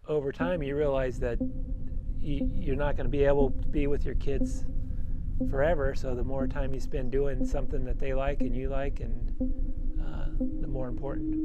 over time you realize that you're not going to be able to be with your kids forever, so the more time you spend doing something that they like and you like, and the more important.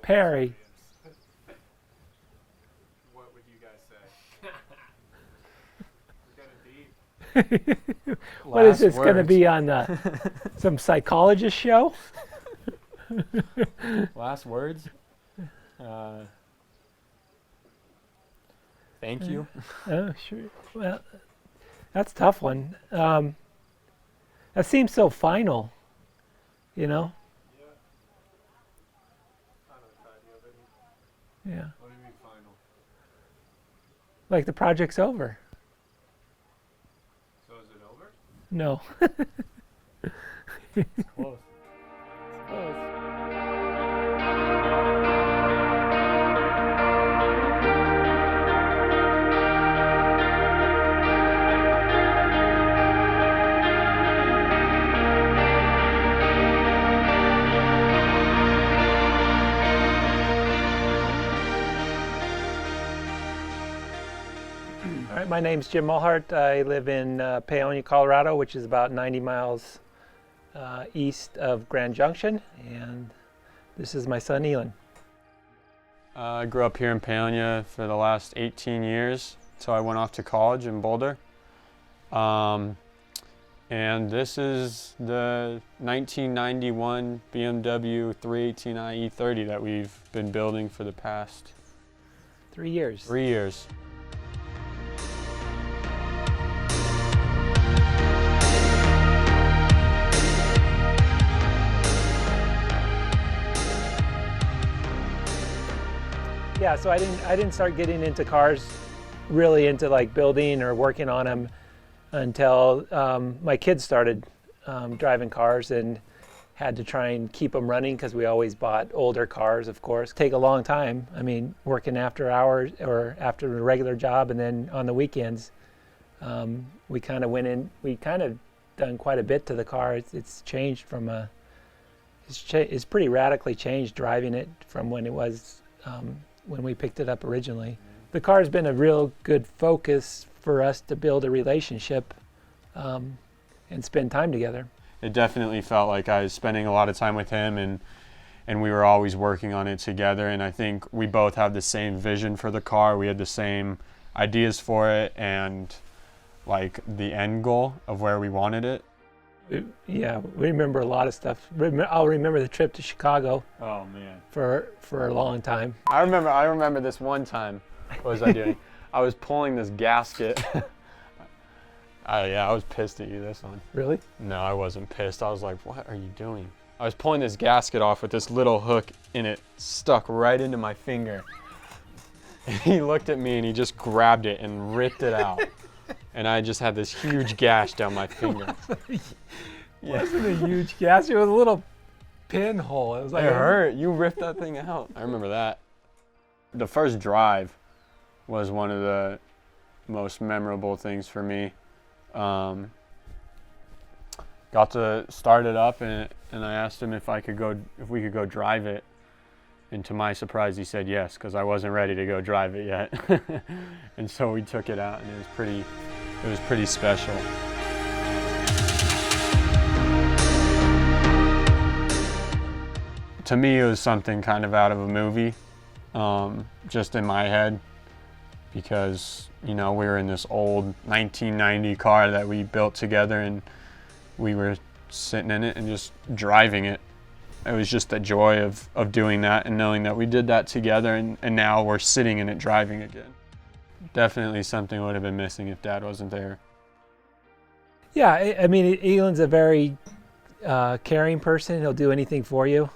Perry. What would you guys say? We're getting deep. What is this going to be on some psychologist show? Last words? Thank you. Oh, sure. Well, that's a tough one. That seems so final, you know? Yeah. What do you mean final? Like the project's over. So is it over? No. Close. Close. All right, my name's Jim Mulhart. I live in Paonia, Colorado, which is about 90 miles east of Grand Junction, and this is my son, Elon. I grew up here in Paonia for the last 18 years, so I went off to college in Boulder. And this is the 1991 BMW 318i E30 that we've been building for the past 3 years. 3 years. Yeah, so I didn't start getting into cars, really into like building or working on them until my kids started driving cars, and had to try and keep them running because we always bought older cars, of course. Take a long time. I mean, working after hours or after a regular job, and then on the weekends, we kind of done quite a bit to the car. It's changed from it's pretty radically changed driving it from when it was when we picked it up originally. The car's been a real good focus for us to build a relationship and spend time together. It definitely felt like I was spending a lot of time with him, and we were always working on it together, and I think we both had the same vision for the car. We had the same ideas for it and like the end goal of where we wanted it. Yeah, we remember a lot of stuff. I'll remember the trip to Chicago. Oh man. For a long time. I remember this one time. What was I doing? I was pulling this gasket. Yeah, I was pissed at you this one. Really? No, I wasn't pissed. I was like, what are you doing? I was pulling this gasket off with this little hook in it, stuck right into my finger. And he looked at me and he just grabbed it and ripped it out. And I just had this huge gash down my finger. It wasn't a huge gash, it was a little pinhole. It was like it hurt. You ripped that thing out. I remember that. The first drive was one of the most memorable things for me. Got to start it up, and I asked him if we could go drive it. And to my surprise, he said yes, because I wasn't ready to go drive it yet. And so we took it out, and it was pretty special. To me, it was something kind of out of a movie. just in my head, because we were in this old 1990 car that we built together, and we were sitting in it and just driving it. It was just the joy of doing that and knowing that we did that together, and now we're sitting in it driving again. Definitely something I would have been missing if Dad wasn't there. Yeah, I mean, Elon's a very caring person. He'll do anything for you.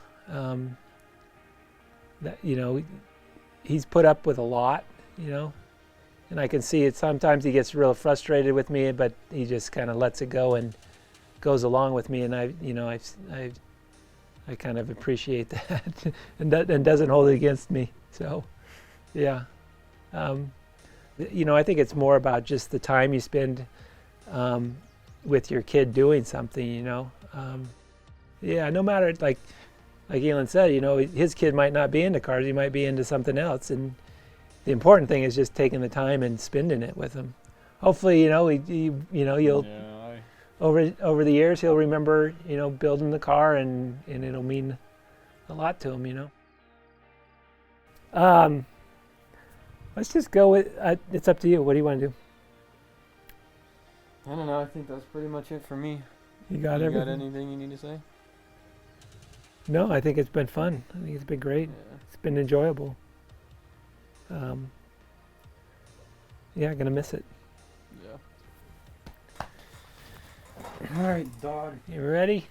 He's put up with a lot, and I can see it. Sometimes he gets real frustrated with me, but he just kind of lets it go and goes along with me, and I kind of appreciate that, and doesn't hold it against me. So, yeah, I think it's more about just the time you spend with your kid doing something. Yeah, no matter like Elon said, his kid might not be into cars; he might be into something else, and the important thing is just taking the time and spending it with him. Hopefully, you'll. Yeah, Over the years, he'll remember, building the car, and it'll mean a lot to him, Let's just go with, it's up to you. What do you want to do? I don't know. I think that's pretty much it for me. You got You everything? got anything you need to say? No, I think it's been fun. I think it's been great. Yeah. It's been enjoyable. Yeah, gonna miss it. Yeah. All right, dog. You ready?